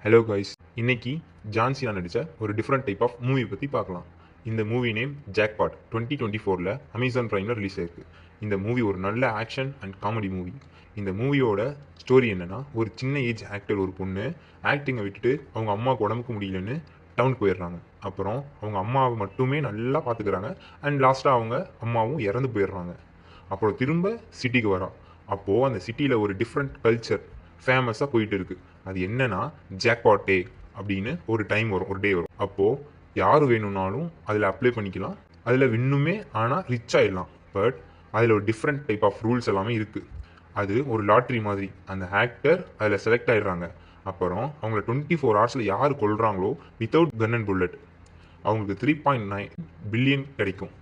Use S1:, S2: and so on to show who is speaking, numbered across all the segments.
S1: Hello guys, இன்னைக்கு John Cena நடித்த ஒரு டிஃப்ரெண்ட் டைப் ஆஃப் மூவி பற்றி பார்க்கலாம். இந்த மூவி நேம் ஜாக்பாட் 2024 அமேசான் பிரைமில் ரிலீஸ் ஆயிருக்கு. இந்த மூவி ஒரு நல்ல ஆக்ஷன் அண்ட் காமெடி மூவி. இந்த மூவியோட ஸ்டோரி என்னன்னா, ஒரு சின்ன ஏஜ் ஆக்டர் ஒரு பொண்ணு ஆக்டிங்கை விட்டுட்டு அவங்க அம்மாவுக்கு உடம்புக்கு முடியலன்னு டவுனுக்கு போயிடுறாங்க. அப்புறம் அவங்க அம்மாவை மட்டுமே நல்லா பார்த்துக்கிறாங்க அண்ட் லாஸ்ட்டாக அவங்க அம்மாவும் இறந்து போயிடுறாங்க. அப்புறம் திரும்ப சிட்டிக்கு வரா. அப்போது அந்த சிட்டியில் ஒரு டிஃப்ரெண்ட் கல்ச்சர் ஃபேமஸாக போயிட்டு இருக்கு. அது என்னன்னா ஜாக்பாட் டே அப்படின்னு ஒரு டைம் வரும், ஒரு டே வரும். அப்போது யார் வேணும்னாலும் அதில் அப்ளை பண்ணிக்கலாம். அதில் வின்னுமே ஆனால் ரிச் ஆகிடலாம். பட் அதில் ஒரு டிஃப்ரெண்ட் டைப் ஆஃப் ரூல்ஸ் எல்லாமே இருக்குது. அது ஒரு லாட்ரி மாதிரி. அந்த ஆக்டர் அதில் செலக்ட் ஆகிடுறாங்க. அப்புறம் அவங்கள 24 ஹவர்ஸில் யார் கொள்கிறாங்களோ வித்தவுட் கன் அண்ட் புல்லட் அவங்களுக்கு 3.9 பில்லியன் கிடைக்கும்.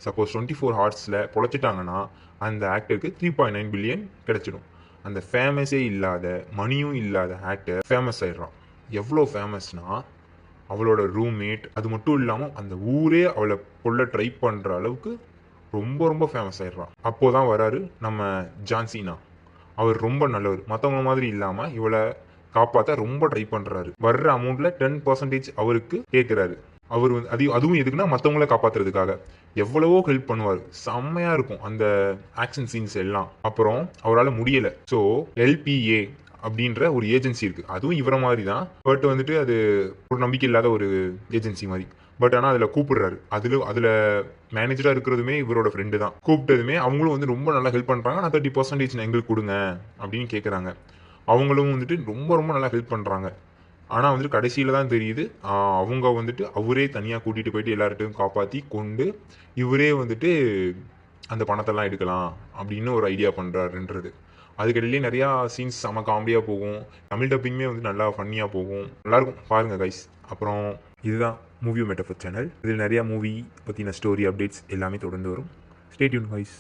S1: சப்போஸ் 24 ஹவர்ஸில் பொழைச்சிட்டாங்கன்னா அந்த ஆக்டருக்கு 3.9 பில்லியன் கிடைச்சிடும். அந்த ஃபேமஸே இல்லாத, மணியும் இல்லாத ஆக்டர் ஃபேமஸ் ஆயிடுறான். எவ்வளோ ஃபேமஸ்னா, அவளோட ரூம்மேட் அது மட்டும் இல்லாமல் அந்த ஊரே அவளை கொல்ல ட்ரை பண்ணுற அளவுக்கு ரொம்ப ரொம்ப ஃபேமஸ் ஆயிடுறான். அப்போ தான் வராரு நம்ம ஜான்சினா. அவர் ரொம்ப நல்லவர். மற்றவங்க மாதிரி இல்லாமல் இவளை காப்பாற்ற ரொம்ப ட்ரை பண்ணுறாரு. வர்ற அமௌண்ட்டில் 10% அவருக்கு கேட்குறாரு. அவர் வந்து அதுவும் எதுக்குன்னா மற்றவங்கள காப்பாற்றுறதுக்காக. எவ்வளவோ ஹெல்ப் பண்ணுவார். செம்மையாக இருக்கும் அந்த ஆக்ஷன் சீன்ஸ் எல்லாம். அப்புறம் அவரால் முடியலை. ஸோ எல்பிஏ அப்படின்ற ஒரு ஏஜென்சி இருக்குது. அதுவும் இவரை மாதிரி தான். பட் வந்துட்டு அது ஒரு நம்பிக்கை இல்லாத ஒரு ஏஜென்சி மாதிரி. பட் ஆனால் அதில் கூப்பிடுறாரு. அதில் மேனேஜராக இருக்கிறதுமே இவரோட ஃப்ரெண்டு தான். கூப்பிட்டதுமே அவங்களும் வந்து ரொம்ப நல்லா ஹெல்ப் பண்ணுறாங்க. நான் 30% எங்களுக்கு கொடுங்க அப்படின்னு கேட்குறாங்க. அவங்களும் வந்துட்டு ரொம்ப ரொம்ப நல்லா ஹெல்ப் பண்ணுறாங்க. ஆனால் வந்துட்டு கடைசியில் தான் தெரியுது, அவங்க வந்துட்டு அவரே தனியாக கூட்டிகிட்டு போயிட்டு எல்லார்ட்டையும் காப்பாற்றி கொண்டு இவரே வந்துட்டு அந்த பணத்தெல்லாம் எடுக்கலாம் அப்படின்னு ஒரு ஐடியா பண்ணுறாருன்றது. அதுக்கிடையிலே நிறையா சீன்ஸ் செம காமெடியாக போகும். தமிழ் டப்பிங்குமே வந்து நல்லா ஃபன்னியாக போகும். நல்லாயிருக்கும், பாருங்கள் கைஸ். அப்புறம் இதுதான் மூவி மெட்டஃபர் சேனல். இதில் நிறையா மூவி பற்றின ஸ்டோரி அப்டேட்ஸ் எல்லாமே தொடர்ந்து வரும். Stay tune guys.